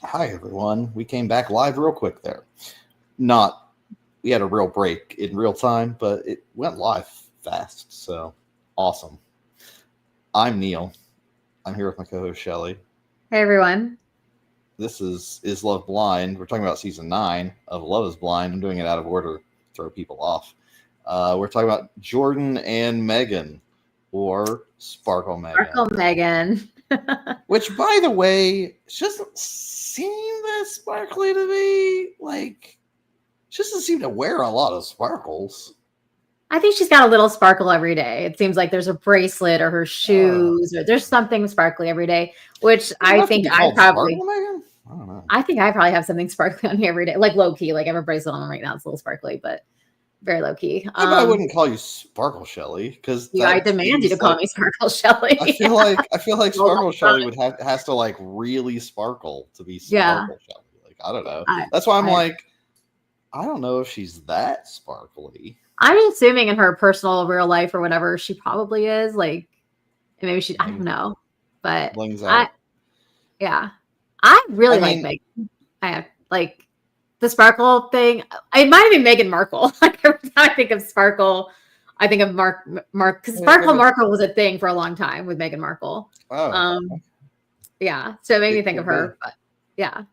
Hi, everyone. We came back live real quick there. Not, we had a real break in real time, but it went live fast. So awesome. I'm Neil. I'm here with my co host, Shelly. Hey everyone. This is Love Blind? We're talking about season 9 of Love is Blind. I'm doing it out of order to throw people off. We're talking about Jordan and Megan, or Sparkle Megan. Sparkle Megan. Which, by the way, she doesn't seem that sparkly to me. Like, she doesn't seem to wear a lot of sparkles. I think she's got a little sparkle every day. It seems like there's a bracelet or her shoes or there's something sparkly every day, which Does it have to be called Sparkle Megan? I don't know. I think I probably have something sparkly on me every day, like low key, like I have a bracelet on right now. It's a little sparkly, but very low key. Yeah, but I wouldn't call you Sparkle Shelly because I demand you to call me Sparkle Shelly. I feel like Sparkle Shelly has to like really sparkle to be Sparkle Shelly. Like, I don't know. That's why I'm like, I don't know if she's that sparkly. I'm assuming in her personal real life or whatever, she probably is. Like, maybe she, I don't know. But yeah. I really like Megan. I have like the sparkle thing. It might have been Meghan Markle. Like every time I think of sparkle, I think of Mark because Sparkle Markle was a thing for a long time with Meghan Markle. Oh. Yeah. So it made me think of her. But yeah.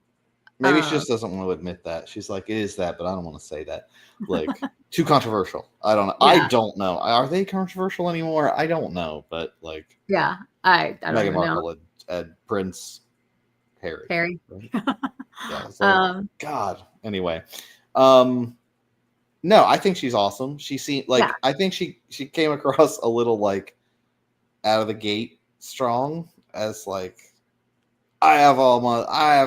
Maybe she just doesn't want to admit that. She's like, it is that, but I don't want to say that. Like, too controversial. I don't know. Yeah. I don't know. Are they controversial anymore? I don't know. But like, yeah, I don't Meghan Markle had Prince Harry. Right? Yeah. Like, God. Anyway, no, I think she's awesome. She seemed like I think she came across a little like out of the gate strong as like. I have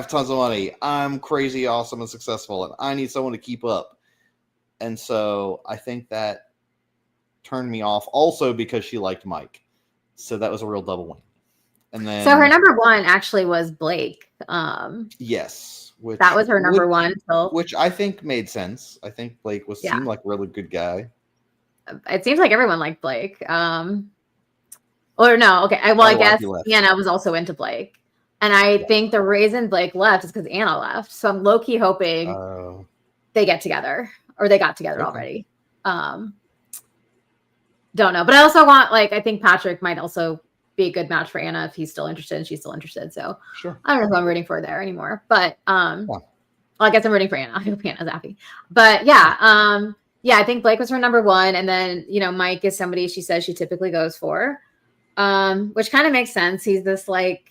tons of money. I'm crazy, awesome, and successful, and I need someone to keep up. And so I think that turned me off also because she liked Mike. So that was a real double win. And then so her number one actually was Blake. Yes. That was her number one. Which I think made sense. I think Blake seemed like a really good guy. It seems like everyone liked Blake. Or no, okay. I guess Anna was also into Blake. And I think the reason Blake left is because Anna left. So I'm low-key hoping they get together. Or they got together already. Don't know. But I also want, like, I think Patrick might also be a good match for Anna if he's still interested and she's still interested. So I don't know who I'm rooting for there anymore. But well, I guess I'm rooting for Anna. I hope Anna's happy. But yeah, I think Blake was her number one. And then, Mike is somebody she says she typically goes for. Which kind of makes sense. He's this like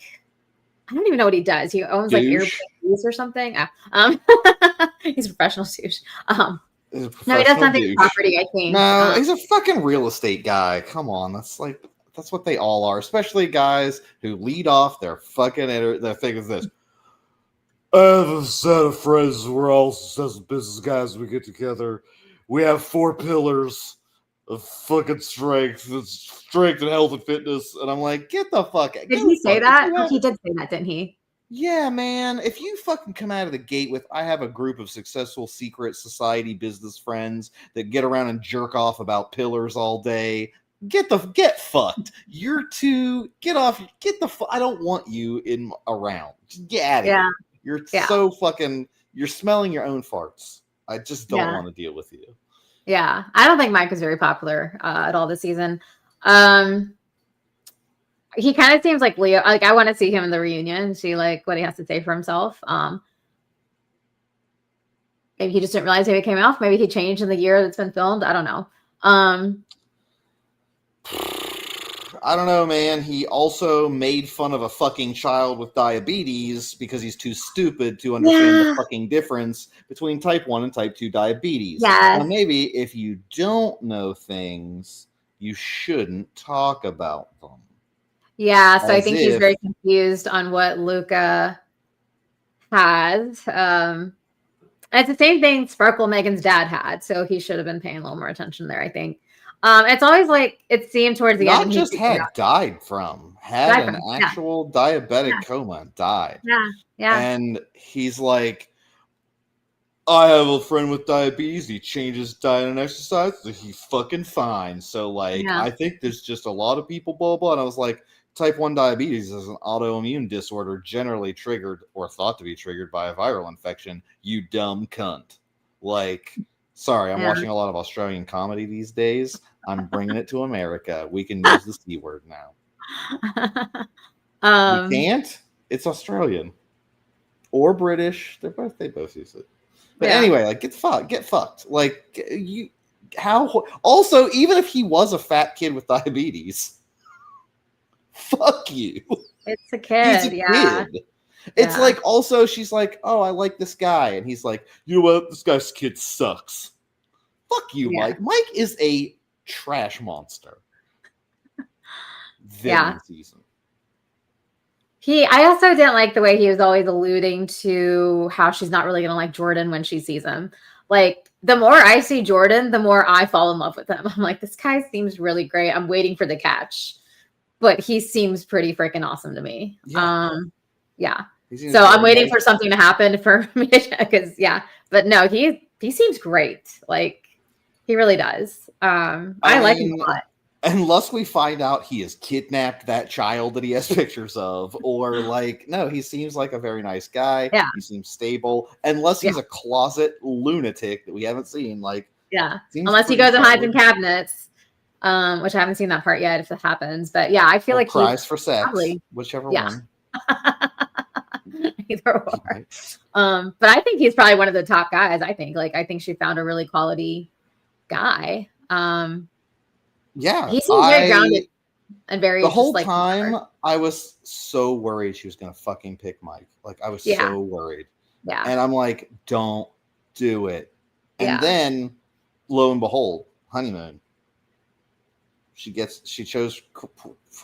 I don't even know what he does. He owns like Airbnbs or something. He's a professional douche. No, he does nothing property, I think. No, he's a fucking real estate guy. Come on. That's what they all are, especially guys who lead off their fucking their thing is this. I have a set of friends. We're all successful business guys. We get together. We have 4 pillars of fucking strength and health and fitness. And I'm like, get the fuck out. Did he say that? He did say that, didn't he? Yeah, man. If you fucking come out of the gate with, I have a group of successful secret society business friends that get around and jerk off about pillars all day, get fucked. You're too, I don't want you around. Just get out of here. You're so fucking, you're smelling your own farts. I just don't want to deal with you. Yeah, I don't think Mike was very popular at all this season. He kind of seems like Leo. Like I want to see him in the reunion and see like what he has to say for himself. Maybe he just didn't realize he came off. Maybe he changed in the year that's been filmed. I don't know. I don't know, man. He also made fun of a fucking child with diabetes because he's too stupid to understand the fucking difference between type 1 and type 2 diabetes. Yeah. Now, maybe if you don't know things, you shouldn't talk about them. Yeah, so I think he's very confused on what Luca has. It's the same thing Sparkle Megan's dad had, so he should have been paying a little more attention there, I think. It's always like it seemed towards the end. Not just died from an actual diabetic coma, died. Yeah. And he's like, I have a friend with diabetes. He changes diet and exercise. So he's fucking fine. So like, I think there's just a lot of people, blah blah. And I was like, type 1 diabetes is an autoimmune disorder generally triggered or thought to be triggered by a viral infection. You dumb cunt. Like, sorry, I'm watching a lot of Australian comedy these days. I'm bringing it to America. We can use the C word now. We can't? It's Australian. Or British. They both use it. But anyway, like, get fucked. Like, also, even if he was a fat kid with diabetes, fuck you. It's a kid. He's a kid. It's like, also, she's like, oh, I like this guy. And he's like, you know what? This guy's kid sucks. Fuck you, Mike. Mike is a trash monster. Villain season. I also didn't like the way he was always alluding to how she's not really going to like Jordan when she sees him. Like, the more I see Jordan, the more I fall in love with him. I'm like, this guy seems really great. I'm waiting for the catch. But he seems pretty freaking awesome to me. Yeah. So I'm waiting for something to happen for me because but no, he seems great. Like, he really does. I like him a lot. Unless we find out he has kidnapped that child that he has pictures of, or like, no, he seems like a very nice guy. Yeah. He seems stable. Unless he's a closet lunatic that we haven't seen. Like, unless he goes and hides in cabinets. Which I haven't seen that part yet if it happens. But yeah, I feel like cries for sex. Probably, whichever one. Either or. But I think he's probably one of the top guys. I think she found a really quality guy. He seems very grounded and very. The whole time I was so worried she was gonna fucking pick Mike. Like, I was so worried. Yeah. And I'm like, don't do it. And then, lo and behold, honeymoon. She chose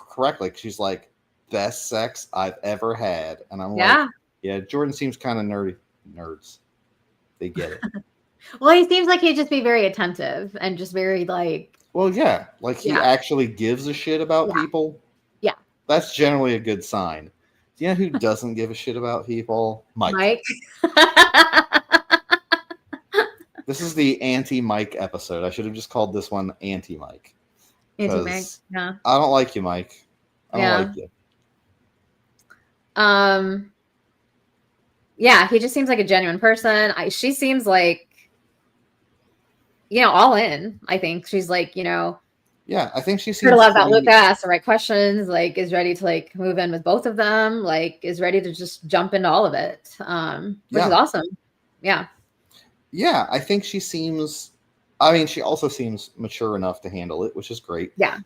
correctly. She's like, best sex I've ever had. And I'm like, yeah, Jordan seems kind of nerds. They get it. Well, he seems like he'd just be very attentive and just very like. Well, yeah, like he actually gives a shit about people. Yeah. That's generally a good sign. Do you know who doesn't give a shit about people? Mike. This is the anti-Mike episode. I should have just called this one anti-Mike. Anti-Mike, yeah. I don't like you, Mike. I don't like you. Yeah, he just seems like a genuine person. She seems like, all in. I think she's like, yeah, I think she seems heard a lot about Luca, asked the right questions, like is ready to like move in with both of them, like is ready to just jump into all of it, which is awesome. Yeah, I think she seems. I mean, she also seems mature enough to handle it, which is great. Yeah.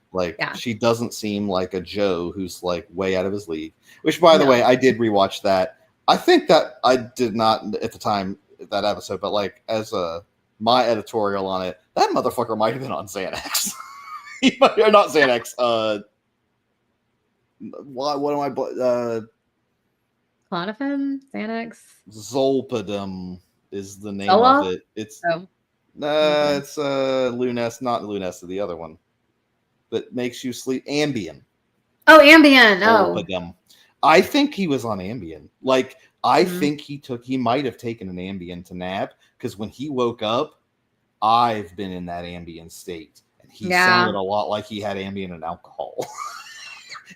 She doesn't seem like a Joe who's like way out of his league. Which, by the way, I did rewatch that. I think that I did not at the time that episode, but like as my editorial on it, that motherfucker might have been on Xanax. Or not Xanax. What am I? Klonopin, Xanax, Zolpidem is the name of it. It's. It's Lunesta, not Lunesta, the other one. That makes you sleep. Ambien. Oh, Ambien. I think he was on Ambien. Like, I think he might have taken an Ambien to nap, because when he woke up, I've been in that Ambien state. And he sounded a lot like he had Ambien and alcohol.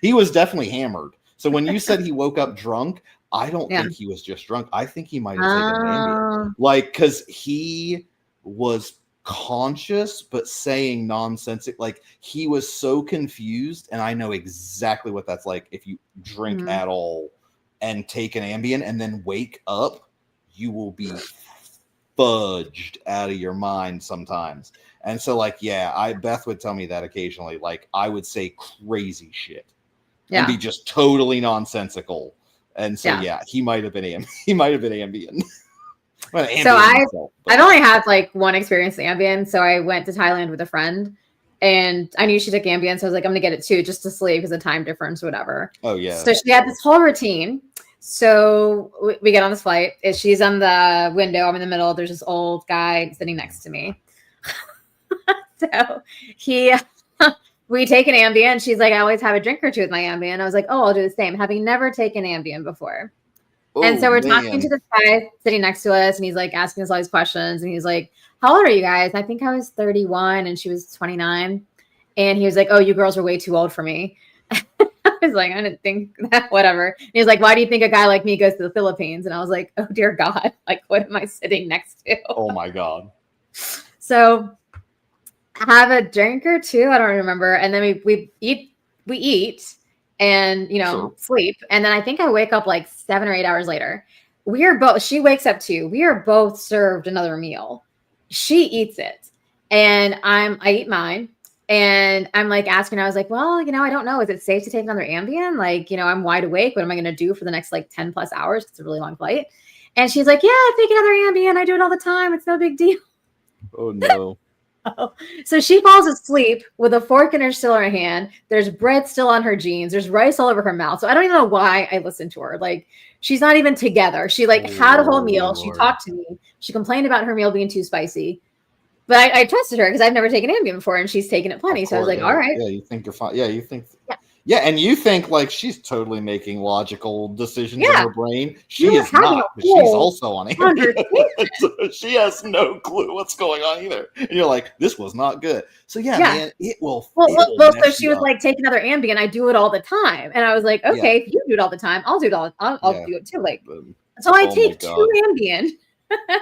He was definitely hammered. So when you said he woke up drunk, I don't think he was just drunk. I think he might have taken an Ambien. Like, because he was conscious but saying nonsensical, like he was so confused, and I know exactly what that's like. If you drink at all and take an Ambien and then wake up, you will be fudged out of your mind sometimes. And so like, Beth would tell me that occasionally, like I would say crazy shit and be just totally nonsensical. And so he might have been Ambien. Well, so I've only had like one experience with Ambien. So I went to Thailand with a friend, and I knew she took Ambien, so I was like, I'm gonna get it too, just to sleep because of time difference or whatever. Oh yeah. So she had this whole routine. So we get on this flight. She's on the window. I'm in the middle. There's this old guy sitting next to me. So we take an Ambien. She's like, I always have a drink or two with my Ambien. I was like, oh, I'll do the same, having never taken Ambien before. And so we're talking to this guy sitting next to us, and he's like asking us all these questions. And he's like, how old are you guys? And I think I was 31 and she was 29. And he was like, oh, you girls are way too old for me. was like, I didn't think that, whatever. And he was like, why do you think a guy like me goes to the Philippines? And I was like, oh dear God, like what am I sitting next to? Oh my God. So have a drink or two, I don't remember. And then we eat and sleep. And then I think I wake up like 7 or 8 hours later. She wakes up too. We are both served another meal. She eats it. And I eat mine. And I'm like asking her, I was like, well, I don't know. Is it safe to take another Ambien? Like, I'm wide awake. What am I going to do for the next like 10 plus hours? It's a really long flight. And she's like, yeah, take another Ambien. I do it all the time. It's no big deal. Oh no. So she falls asleep with a fork in her still in her hand. There's bread still on her jeans. There's rice all over her mouth. So I don't even know why I listened to her. Like, she's not even together. She had a whole meal. She talked to me. She complained about her meal being too spicy. But I trusted her because I've never taken Ambien before, and she's taken it plenty. So I was like, all right. Yeah, you think you're fine. Yeah, you think. Yeah, and you think like she's totally making logical decisions in her brain. She is not, but she's also on Ambien. So she has no clue what's going on either. And you're like, this was not good. So man, it will. So she was like, take another Ambien. I do it all the time, and I was like, okay, if you do it all the time, I'll do it all. I'll do it too. Like, so I take 2 Ambien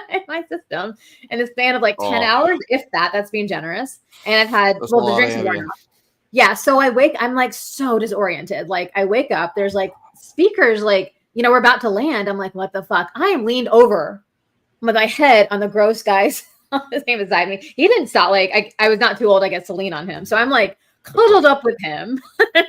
in my system in a span of like 10 hours, if that. That's being generous. And I've had the drinks are wearing off. Yeah, so I'm like so disoriented. Like I wake up, there's like speakers, like, we're about to land. I'm like, what the fuck? I am leaned over with my head on the gross guy's his name beside me. He didn't stop. Like I was not too old, I guess, to lean on him. So I'm like cuddled up with him.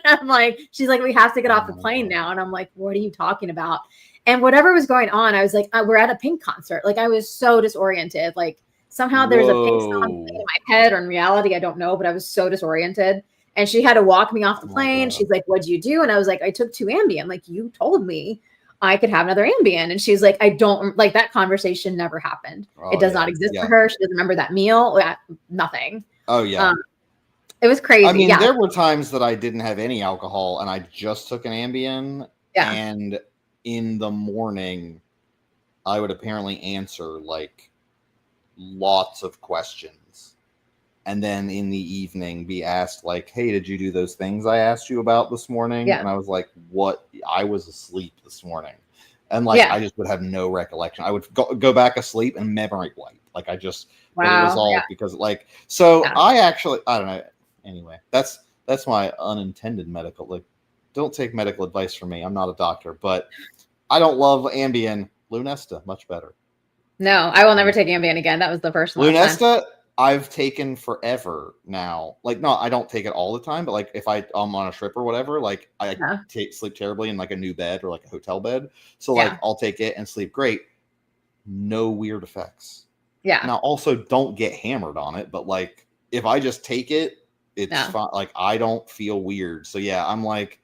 I'm like, she's like, we have to get off the plane now. And I'm like, what are you talking about? And whatever was going on, I was like, we're at a Pink concert. Like I was so disoriented. Like somehow there's a Pink song in my head, or in reality, I don't know, but I was so disoriented. And she had to walk me off the plane. She's like, what'd you do? And I was like, I took 2 Ambien. Like, you told me I could have another Ambien. And she's like, I don't, like, that conversation never happened. It does not exist for her. She doesn't remember that meal. Nothing. Oh, yeah. It was crazy. I mean, there were times that I didn't have any alcohol and I just took an Ambien. Yeah. And in the morning, I would apparently answer, like, lots of questions. And then in the evening be asked like, hey, did you do those things I asked you about this morning? Yeah. And I was like, what? I was asleep this morning. And like, I just would have no recollection. I would go back asleep and memory wipe. Like I just, but it was all because like, so I don't know. Anyway, that's my unintended medical, like, don't take medical advice from me. I'm not a doctor, but I don't love Ambien. Lunesta, much better. No, I will never take Ambien again. That was the first one. Lunesta, I've taken forever now. Like, no, I don't take it all the time, but like if I'm on a trip or whatever, like I sleep terribly in like a new bed or like a hotel bed. So like I'll take it and sleep great. No weird effects. Yeah. Now also don't get hammered on it, but like if I just take it, it's fine. Like I don't feel weird. So yeah, I'm like,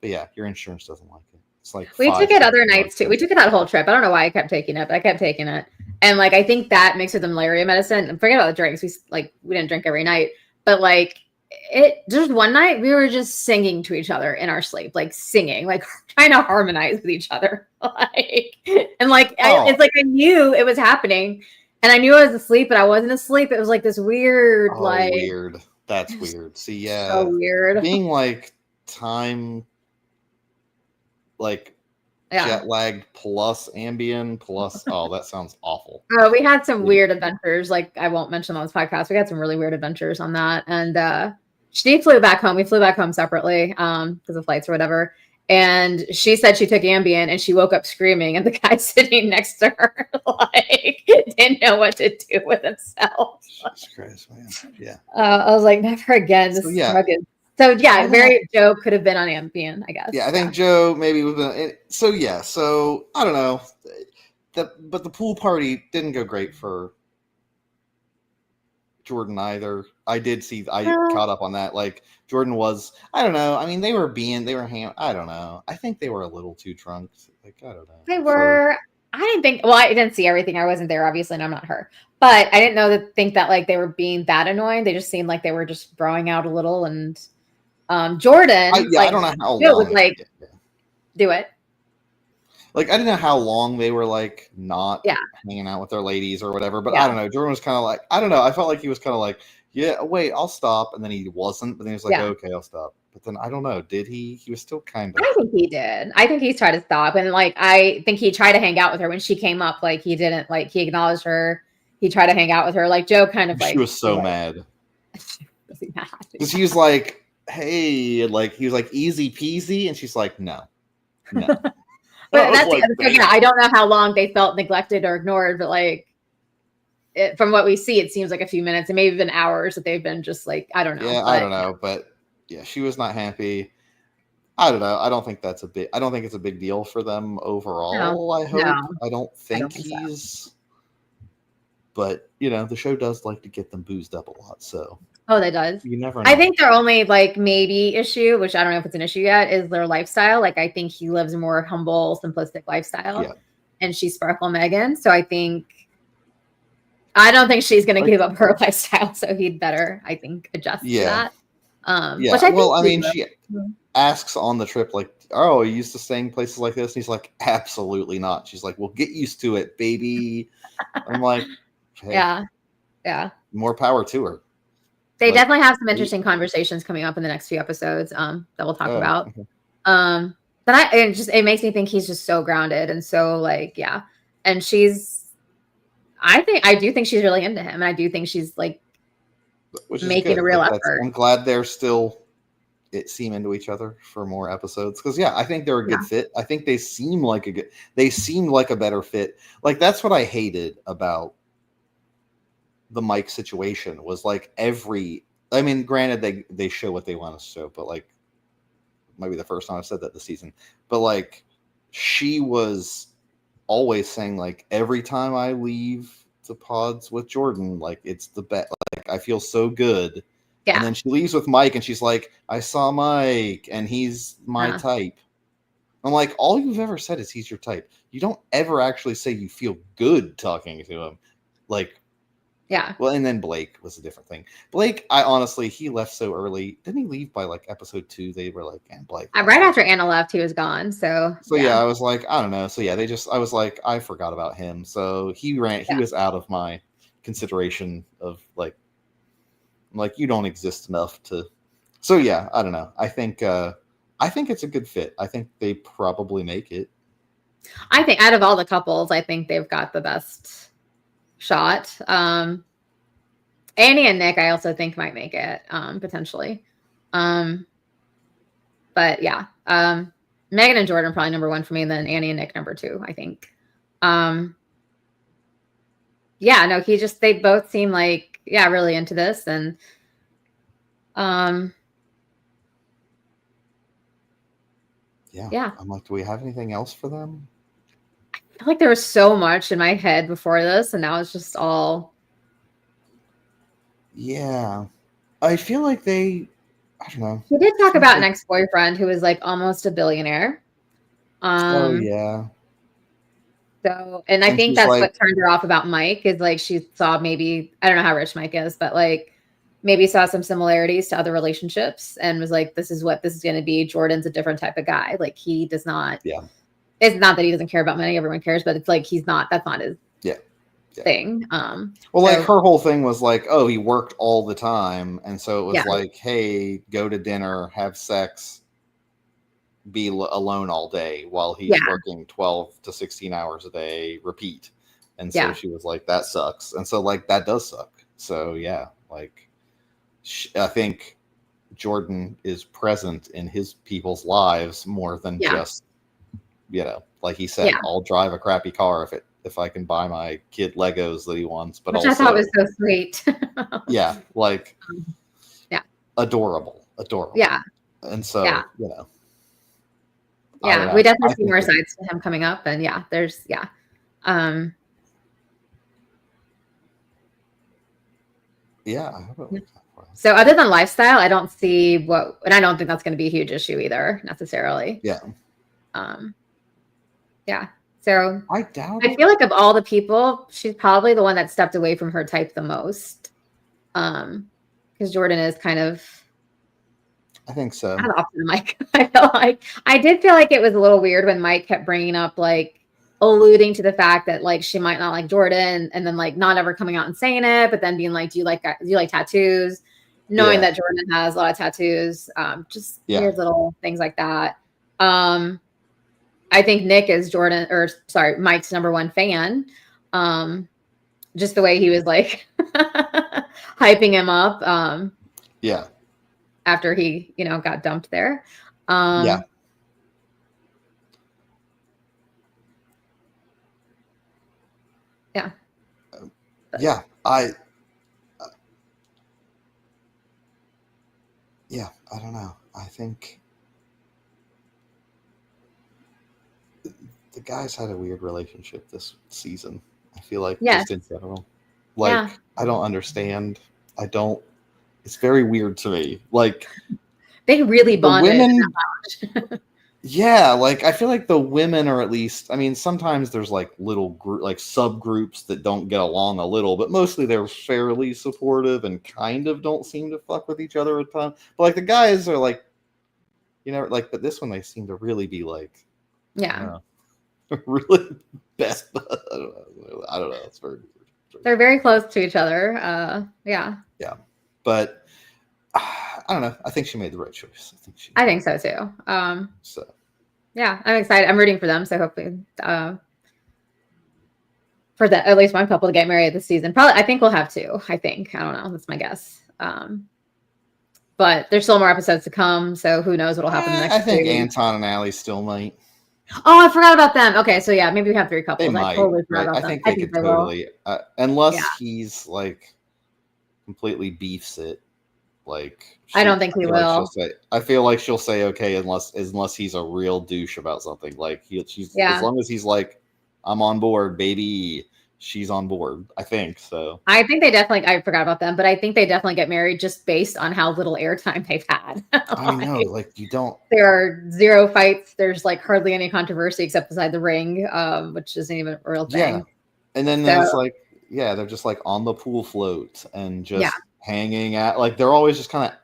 but yeah, your insurance doesn't like it. It's like we took it other nights too. We took it that whole trip. I don't know why I kept taking it, but I kept taking it. And like I think that mixed with the malaria medicine. And forget about the drinks. We didn't drink every night, but like it just one night we were just singing to each other in our sleep, like singing, like trying to harmonize with each other. It's like I knew it was happening, and I knew I was asleep, but I wasn't asleep. It was like this weird, weird. That's weird. See, yeah, so weird. Being like time. Like jet lagged plus Ambien plus that sounds awful. We had some weird adventures. Like I won't mention on this podcast. We had some really weird adventures on that. And she flew back home. We flew back home separately because of flights or whatever. And she said she took Ambien and she woke up screaming, and the guy sitting next to her like didn't know what to do with himself. Jesus Christ, man. Yeah. I was like, never again. This drug is. So yeah, Joe could have been on Ambien, I guess. Yeah, I think Joe maybe was. So I don't know. But the pool party didn't go great for Jordan either. I caught up on that. Like Jordan was, I don't know. I mean, they were I don't know. I think they were a little too drunk. Like I don't know. They were. I didn't think. Well, I didn't see everything. I wasn't there, obviously, and I'm not her. But I didn't think that like they were being that annoying. They just seemed like they were just throwing out a little and. Jordan, I don't know how long. Was like, do it. Like, I didn't know how long they were like not hanging out with their ladies or whatever, but I don't know. Jordan was kind of like, I don't know. I felt like he was kind of like, yeah, wait, I'll stop. And then he wasn't, but then he was like, okay, I'll stop. But then I don't know. Did he? He was still kind of. I think he did. I think he's tried to stop, and like I think he tried to hang out with her when she came up. Like he didn't like he acknowledged her. He tried to hang out with her. Like Joe kind of like she was so mad. Because he was like, hey, like he was like easy peasy, and she's like, no. But that's like, yeah, I don't know how long they felt neglected or ignored, but like from what we see, it seems like a few minutes and maybe even hours that they've been just like, I don't know. Yeah, I don't know, but yeah, she was not happy. I don't know. I don't think it's a big deal for them overall. No, I hope. No, I don't think he's. So. But the show does like to get them boozed up a lot. So. Oh, that does. You never know. I think their only like maybe issue, which I don't know if it's an issue yet, is their lifestyle. Like I think he lives a more humble, simplistic lifestyle, and she's Sparkle Megan. So I don't think she's going to give up her lifestyle. So he'd better, I think, adjust to that. Which I think she asks on the trip, like, "Oh, are you used to staying places like this?" And he's like, "Absolutely not." She's like, "Well, get used to it, baby." I'm like, hey, yeah. More power to her. They definitely have some interesting conversations coming up in the next few episodes that we'll talk about. Okay. But it makes me think he's just so grounded and so like, and I do think she's really into him, and I do think she's like making a real effort. I'm glad they're still seem into each other for more episodes because I think they're a good fit. I think they seem like a better fit. Like that's what I hated about the Mike situation was like granted they show what they want to show, but like might be the first time I've said that this season, but like she was always saying like every time I leave the pods with Jordan, like it's the best, like I feel so good. And then she leaves with Mike and she's like, I saw Mike and he's my type. I'm like, all you've ever said is he's your type. You don't ever actually say you feel good talking to him. Like, well, and then Blake was a different thing. Blake, he left so early. Didn't he leave by like episode 2? They were like, and Blake. Right after Anna left, he was gone. So I was like, I don't know. So I was like, I forgot about him. So he was out of my consideration of like you don't exist enough to. So I don't know. I think it's a good fit. I think they probably make it. I think out of all the couples, I think they've got the best shot. Annie and Nick, I also think might make it potentially. But Megan and Jordan probably number 1 for me, and then Annie and Nick number 2, I think. They both seem like really into this, and I'm like, do we have anything else for them? I feel like there was so much in my head before this, and now it's just all. I feel like I don't know. We did talk about an ex-boyfriend who was like almost a billionaire. So, and I think that's like, what turned her off about Mike is like she saw maybe, I don't know how rich Mike is, but like maybe saw some similarities to other relationships and was like, this is what this is going to be. Jordan's a different type of guy. Like he does not. It's not that he doesn't care about money. Everyone cares, but it's like that's not his thing. Like her whole thing was like, oh, he worked all the time. And so it was like, hey, go to dinner, have sex, be alone all day while he's working 12 to 16 hours a day, repeat. And so she was like, that sucks. And so like, that does suck. So like I think Jordan is present in his people's lives more than just, like he said, I'll drive a crappy car if I can buy my kid Legos that he wants, but which also I thought was so sweet. Adorable. Yeah. And so, we definitely see more sides to him coming up, and there's So other than lifestyle, I don't see and I don't think that's going to be a huge issue either necessarily. So I feel like of all the people, she's probably the one that stepped away from her type the most. Because Jordan is kind of. I think so. Not off to Mike. I did feel like it was a little weird when Mike kept bringing up like alluding to the fact that like she might not like Jordan, and then like not ever coming out and saying it, but then being like, do you like tattoos? knowing that Jordan has a lot of tattoos, just weird little things like that. I think Nick is Mike's number one fan. Just the way he was like hyping him up. After he, got dumped there. Yeah. I don't know. I think the guys had a weird relationship this season. I feel like just in general. I don't understand. It's very weird to me. Like they really bonded. I feel like the women are at least, I mean, sometimes there's like little subgroups that don't get along a little, but mostly they're fairly supportive and kind of don't seem to fuck with each other a ton. But like the guys are like, but this one they seem to really be like, really best. I don't know. It's very weird. They're very close to each other. Yeah. But I don't know. I think she made the right choice. I think so too. Yeah, I'm excited. I'm rooting for them. So hopefully, for that, at least one couple to get married this season. Probably, I think we'll have two. I don't know. That's my guess. But there's still more episodes to come. So who knows what'll happen next? I think Anton and Allie still might. Oh, I forgot about them. Okay, so yeah, maybe we have three couples. They might. I think they could totally, unless he's like completely beefs it. I don't think he will. I feel like she'll say okay unless he's a real douche about something. As long as he's like, I'm on board, baby. She's on board. I think so. I think they definitely. I forgot about them, but I think they definitely get married just based on how little airtime they've had. I know, you don't. There are zero fights. There's hardly any controversy except beside the ring, which isn't even a real thing. Yeah, and then there's they're just on the pool float and just hanging out. They're always just kind of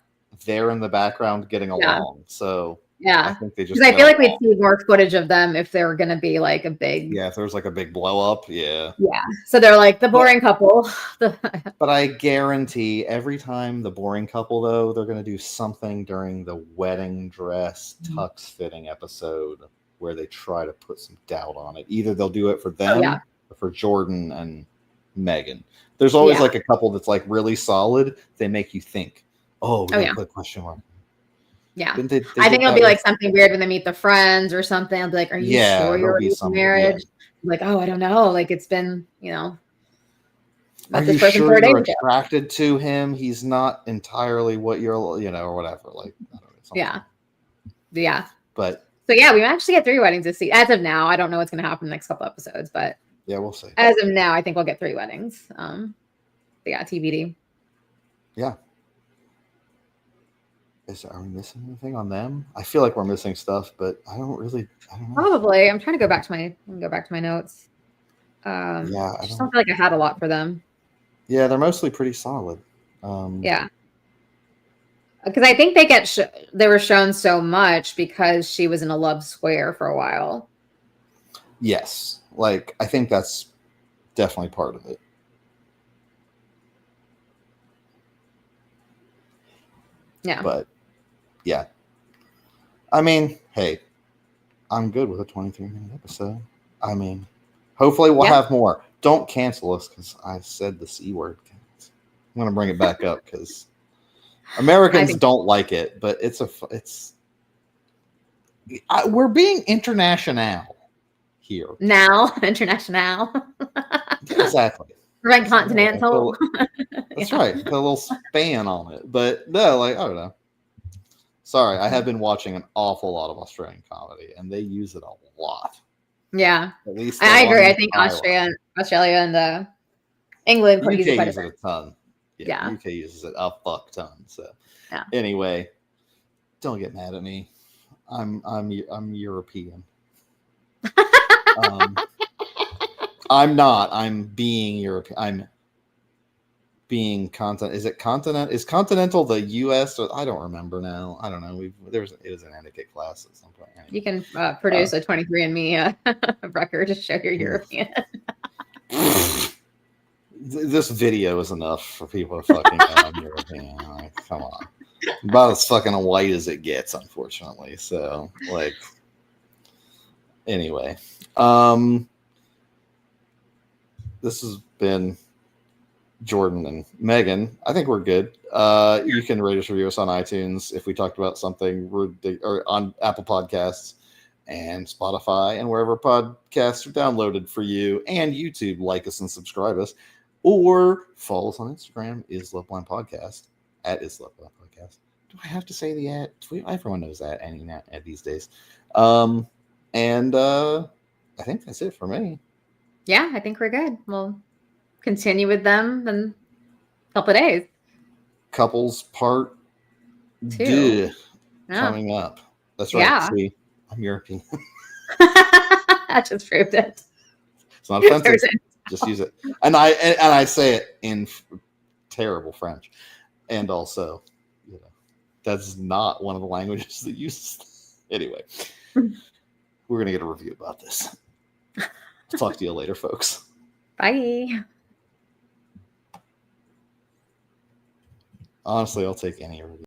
there in the background getting along. So I think they just. Because I feel like we'd see more footage of them if they were going to be a big. Yeah, if there was a big blow up. Yeah. Yeah. So they're the boring couple. But I guarantee every time the boring couple though, they're going to do something during the wedding dress tux fitting episode where they try to put some doubt on it. Either they'll do it for them or for Jordan and Megan. There's always a couple that's really solid. They make you think, we gotta put a question mark. Yeah, I think it'll be something weird when they meet the friends or something. I'll be like, "Are you sure you're ready for marriage?" I don't know. It's been, Are you sure you're attracted to him? He's not entirely what you're, or whatever. I don't know. Yeah. But so we might actually get 3 weddings this season. As of now, I don't know what's going to happen in the next couple episodes, but we'll see. As of now, I think we'll get 3 weddings. TBD. Yeah. Are we missing anything on them? I feel like we're missing stuff, but I don't know. Probably. I'm trying to go back to my notes. I just don't feel like I had a lot for them. Yeah, they're mostly pretty solid. Because I think they were shown so much because she was in a love square for a while. Yes. I think that's definitely part of it. Yeah. But yeah. I mean, hey, I'm good with a 23-minute episode. I mean, hopefully we'll have more. Don't cancel us because I said the C word. I'm going to bring it back up because Americans don't like it, but we're being international here. Now, international. Exactly. Right, continental. That's right. Put a little span on it. But no, I don't know. Sorry, I have been watching an awful lot of Australian comedy, and they use it a lot. Yeah. At least I agree. I think Australia and England UK uses it a ton. Yeah. UK uses it a fuck ton. So anyway, don't get mad at me. I'm European. I'm not. I'm being European. I'm being continent. Is it continent? Is continental the U.S.? Or I don't remember now. I don't know. It was an etiquette class at some point. Anyway. You can produce a 23andMe record to show you're European. This video is enough for people to fucking know I'm European. Like, come on. About as fucking white as it gets, unfortunately. So, like, anyway. This has been Jordan and Megan. I think we're good. You can rate us, review us on iTunes if we talked about something or on Apple Podcasts and Spotify and wherever podcasts are downloaded for you, and YouTube. Like us and subscribe us, or follow us on Instagram, Is Love Blind Podcast, at Is Love Blind Podcast. Do I have to say the at? Everyone knows that these days. And I think that's it for me. Yeah, I think we're good. We'll continue with them in a couple of days. Couples part 2 coming up. That's right. Yeah. See, I'm European. I just proved it. It's not offensive. Just use it. And I say it in terrible French. And also, that's not one of the languages that uses. Anyway, we're going to get a review about this. Talk to you later, folks. Bye. Honestly, I'll take any review.